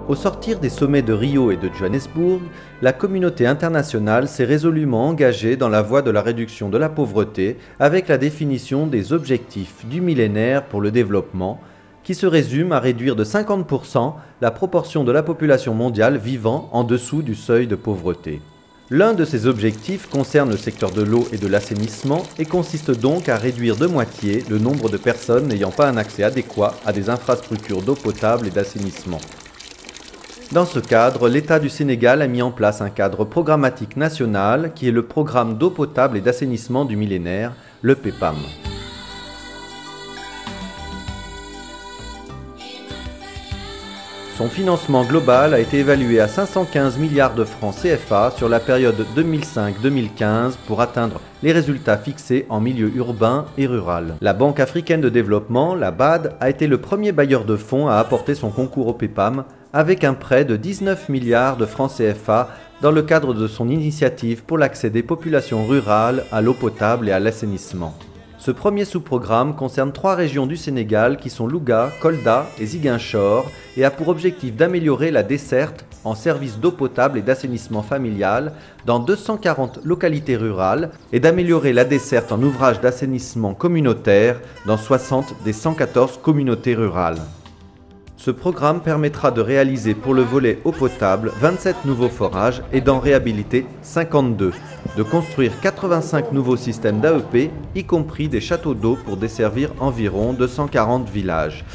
Au sortir des sommets de Rio et de Johannesburg, la communauté internationale s'est résolument engagée dans la voie de la réduction de la pauvreté avec la définition des objectifs du millénaire pour le développement, qui se résument à réduire de 50% la proportion de la population mondiale vivant en dessous du seuil de pauvreté. L'un de ces objectifs concerne le secteur de l'eau et de l'assainissement et consiste donc à réduire de moitié le nombre de personnes n'ayant pas un accès adéquat à des infrastructures d'eau potable et d'assainissement. Dans ce cadre, l'État du Sénégal a mis en place un cadre programmatique national qui est le programme d'eau potable et d'assainissement du millénaire, le PEPAM. Son financement global a été évalué à 515 milliards de francs CFA sur la période 2005-2015 pour atteindre les résultats fixés en milieu urbain et rural. La Banque africaine de développement, la BAD, a été le premier bailleur de fonds à apporter son concours au PEPAM avec un prêt de 19 milliards de francs CFA dans le cadre de son initiative pour l'accès des populations rurales à l'eau potable et à l'assainissement. Ce premier sous-programme concerne 3 régions du Sénégal qui sont Louga, Kolda et Ziguinchor et a pour objectif d'améliorer la desserte en services d'eau potable et d'assainissement familial dans 240 localités rurales et d'améliorer la desserte en ouvrages d'assainissement communautaire dans 60 des 114 communautés rurales. Ce programme permettra de réaliser pour le volet eau potable 27 nouveaux forages et d'en réhabiliter 52, de construire 85 nouveaux systèmes d'AEP, y compris des châteaux d'eau pour desservir environ 240 villages,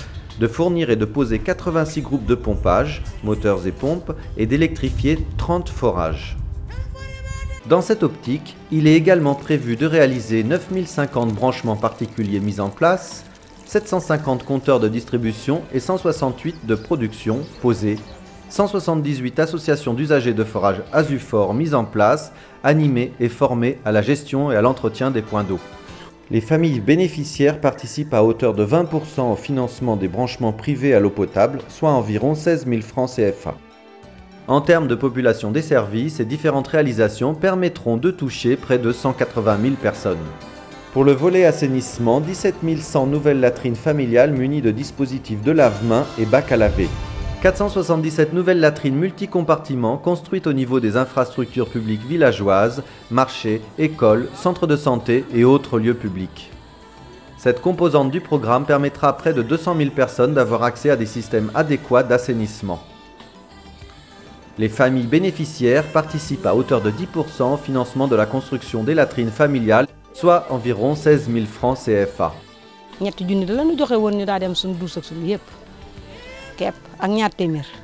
de fournir et de poser 86 groupes de pompage, moteurs et pompes, et d'électrifier 30 forages. Dans cette optique, il est également prévu de réaliser 9050 branchements particuliers mis en place, 750 compteurs de distribution et 168 de production posés, 178 associations d'usagers de forage Azufor mises en place, animées et formées à la gestion et à l'entretien des points d'eau. Les familles bénéficiaires participent à hauteur de 20% au financement des branchements privés à l'eau potable, soit environ 16 000 francs CFA. En termes de population desservie, ces différentes réalisations permettront de toucher près de 180 000 personnes. Pour le volet assainissement, 17 100 nouvelles latrines familiales munies de dispositifs de lave-mains et bacs à laver. 477 nouvelles latrines multicompartiments construites au niveau des infrastructures publiques villageoises, marchés, écoles, centres de santé et autres lieux publics. Cette composante du programme permettra à près de 200 000 personnes d'avoir accès à des systèmes adéquats d'assainissement. Les familles bénéficiaires participent à hauteur de 10% au financement de la construction des latrines familiales, soit environ 16 000 francs CFA.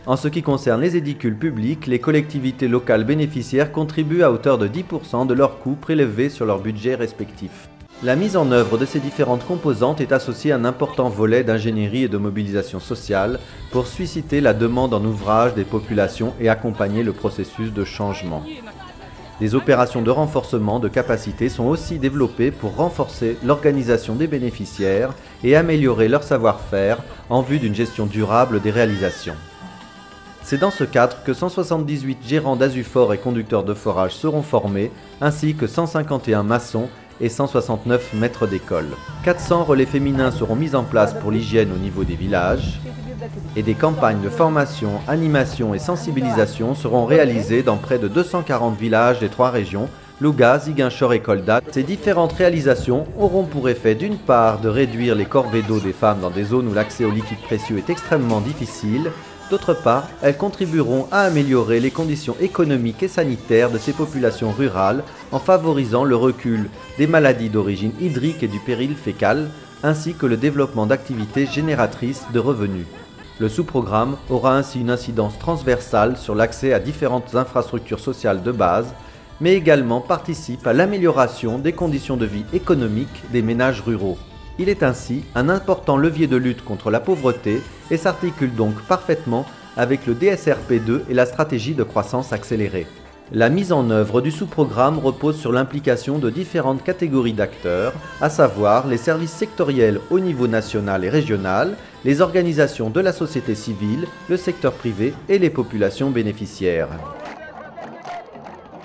En ce qui concerne les édicules publics, les collectivités locales bénéficiaires contribuent à hauteur de 10% de leurs coûts prélevés sur leur budget respectif. La mise en œuvre de ces différentes composantes est associée à un important volet d'ingénierie et de mobilisation sociale pour susciter la demande en ouvrage des populations et accompagner le processus de changement. Des opérations de renforcement de capacité sont aussi développées pour renforcer l'organisation des bénéficiaires et améliorer leur savoir-faire en vue d'une gestion durable des réalisations. C'est dans ce cadre que 178 gérants d'Azufor et conducteurs de forage seront formés, ainsi que 151 maçons et 169 maîtres d'école. 400 relais féminins seront mis en place pour l'hygiène au niveau des villages. Et des campagnes de formation, animation et sensibilisation seront réalisées dans près de 240 villages des 3 régions, Louga, Ziguinchor et Kolda. Ces différentes réalisations auront pour effet d'une part de réduire les corvées d'eau des femmes dans des zones où l'accès aux liquides précieux est extrêmement difficile, d'autre part, elles contribueront à améliorer les conditions économiques et sanitaires de ces populations rurales en favorisant le recul des maladies d'origine hydrique et du péril fécal, ainsi que le développement d'activités génératrices de revenus. Le sous-programme aura ainsi une incidence transversale sur l'accès à différentes infrastructures sociales de base, mais également participe à l'amélioration des conditions de vie économiques des ménages ruraux. Il est ainsi un important levier de lutte contre la pauvreté et s'articule donc parfaitement avec le DSRP2 et la stratégie de croissance accélérée. La mise en œuvre du sous-programme repose sur l'implication de différentes catégories d'acteurs, à savoir les services sectoriels au niveau national et régional, les organisations de la société civile, le secteur privé et les populations bénéficiaires.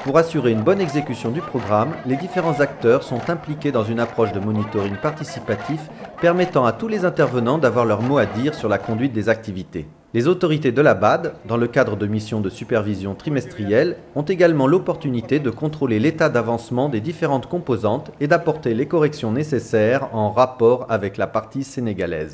Pour assurer une bonne exécution du programme, les différents acteurs sont impliqués dans une approche de monitoring participatif permettant à tous les intervenants d'avoir leur mot à dire sur la conduite des activités. Les autorités de la BAD, dans le cadre de missions de supervision trimestrielles, ont également l'opportunité de contrôler l'état d'avancement des différentes composantes et d'apporter les corrections nécessaires en rapport avec la partie sénégalaise.